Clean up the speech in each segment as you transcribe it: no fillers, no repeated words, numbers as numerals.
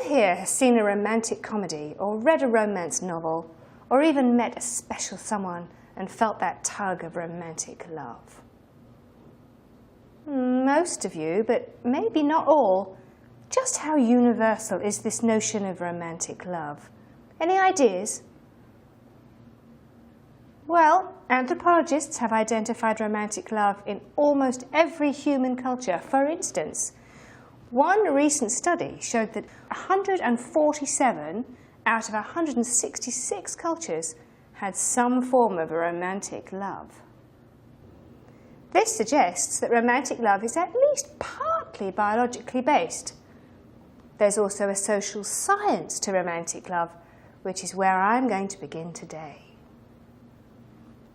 here has seen a romantic comedy or read a romance novel or even met a special someone and felt that tug of romantic love? Most of you, but maybe not all. Just how universal is this notion of romantic love? Any ideas? Well, anthropologists have identified romantic love in almost every human culture. For instance, one recent study showed that 147 out of 166 cultures had some form of a romantic love. This suggests that romantic love is at least partly biologically based. There's also a social science to romantic love, which is where I'm going to begin today.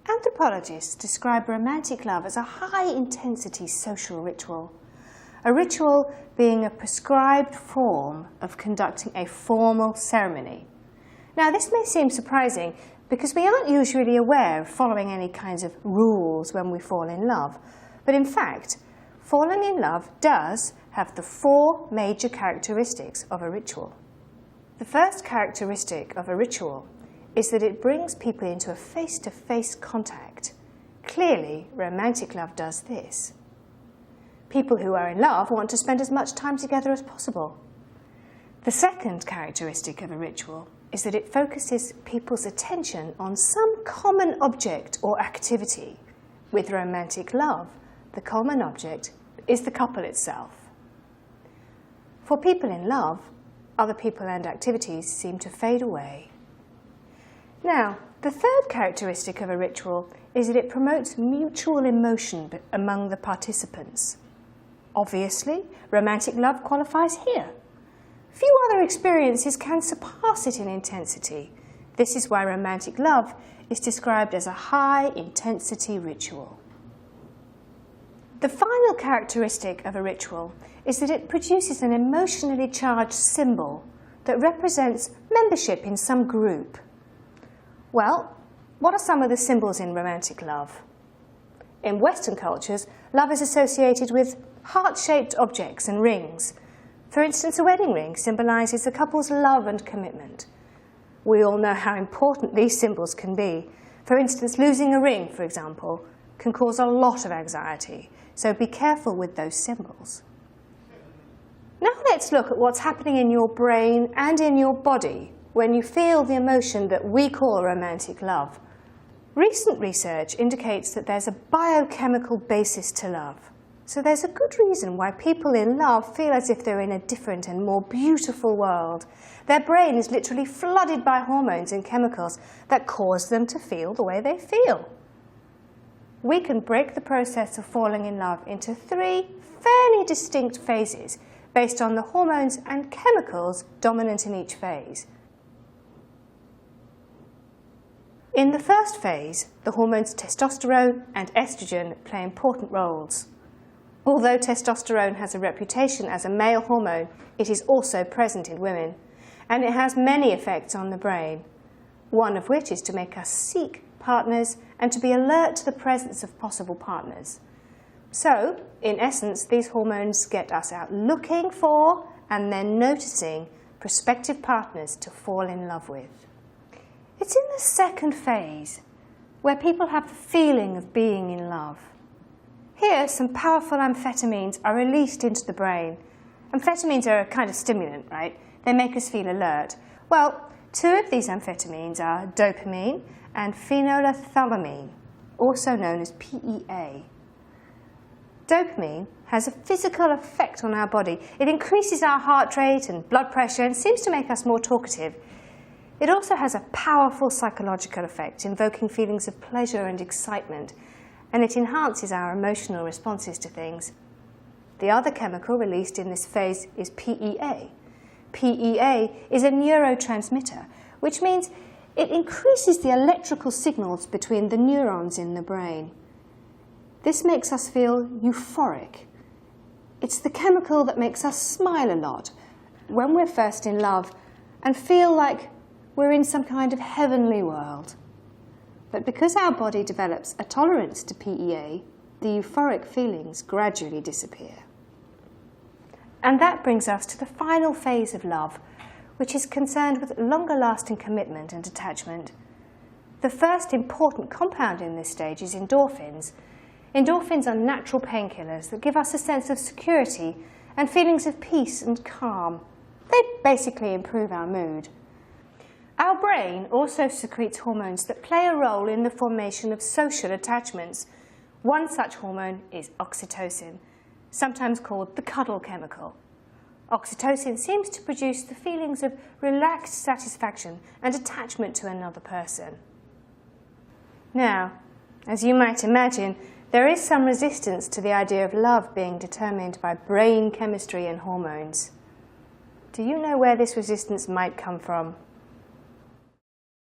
Anthropologists describe romantic love as a high-intensity social ritual. A ritual being a prescribed form of conducting a formal ceremony. Now, this may seem surprising because we aren't usually aware of following any kinds of rules when we fall in love. But in fact, falling in love does have the 4 major characteristics of a ritual. The first characteristic of a ritual is that it brings people into a face-to-face contact. Clearly, romantic love does this. People who are in love want to spend as much time together as possible. The second characteristic of a ritual is that it focuses people's attention on some common object or activity. With romantic love, the common object is the couple itself. For people in love, other people and activities seem to fade away. Now, the third characteristic of a ritual is that it promotes mutual emotion among the participants. Obviously, romantic love qualifies here. Few other experiences can surpass it in intensity. This is why romantic love is described as a high-intensity ritual. The final characteristic of a ritual is that it produces an emotionally charged symbol that represents membership in some group. Well, what are some of the symbols in romantic love? In Western cultures, love is associated with heart-shaped objects and rings. For instance, a wedding ring symbolises a couple's love and commitment. We all know how important these symbols can be. For instance, losing a ring, for example, can cause a lot of anxiety, so be careful with those symbols. Now let's look at what's happening in your brain and in your body when you feel the emotion that we call romantic love. Recent research indicates that there's a biochemical basis to love. So there's a good reason why people in love feel as if they're in a different and more beautiful world. Their brain is literally flooded by hormones and chemicals that cause them to feel the way they feel. We can break the process of falling in love into 3 fairly distinct phases based on the hormones and chemicals dominant in each phase. In the first phase, the hormones testosterone and estrogen play important roles. Although testosterone has a reputation as a male hormone, it is also present in women, and it has many effects on the brain, one of which is to make us seek partners and to be alert to the presence of possible partners. So, in essence, these hormones get us out looking for and then noticing prospective partners to fall in love with. It's in the second phase where people have the feeling of being in love. Here, some powerful amphetamines are released into the brain. Amphetamines are a kind of stimulant, right? They make us feel alert. Well, 2 of these amphetamines are dopamine and phenylethylamine, also known as PEA. Dopamine has a physical effect on our body. It increases our heart rate and blood pressure and seems to make us more talkative. It also has a powerful psychological effect, invoking feelings of pleasure and excitement, and it enhances our emotional responses to things. The other chemical released in this phase is PEA. PEA is a neurotransmitter, which means it increases the electrical signals between the neurons in the brain. This makes us feel euphoric. It's the chemical that makes us smile a lot when we're first in love and feel like we're in some kind of heavenly world. But because our body develops a tolerance to PEA, the euphoric feelings gradually disappear. And that brings us to the final phase of love, which is concerned with longer-lasting commitment and attachment. The first important compound in this stage is endorphins. Endorphins are natural painkillers that give us a sense of security and feelings of peace and calm. They basically improve our mood. Our brain also secretes hormones that play a role in the formation of social attachments. One such hormone is oxytocin, sometimes called the cuddle chemical. Oxytocin seems to produce the feelings of relaxed satisfaction and attachment to another person. Now, as you might imagine, there is some resistance to the idea of love being determined by brain chemistry and hormones. Do you know where this resistance might come from?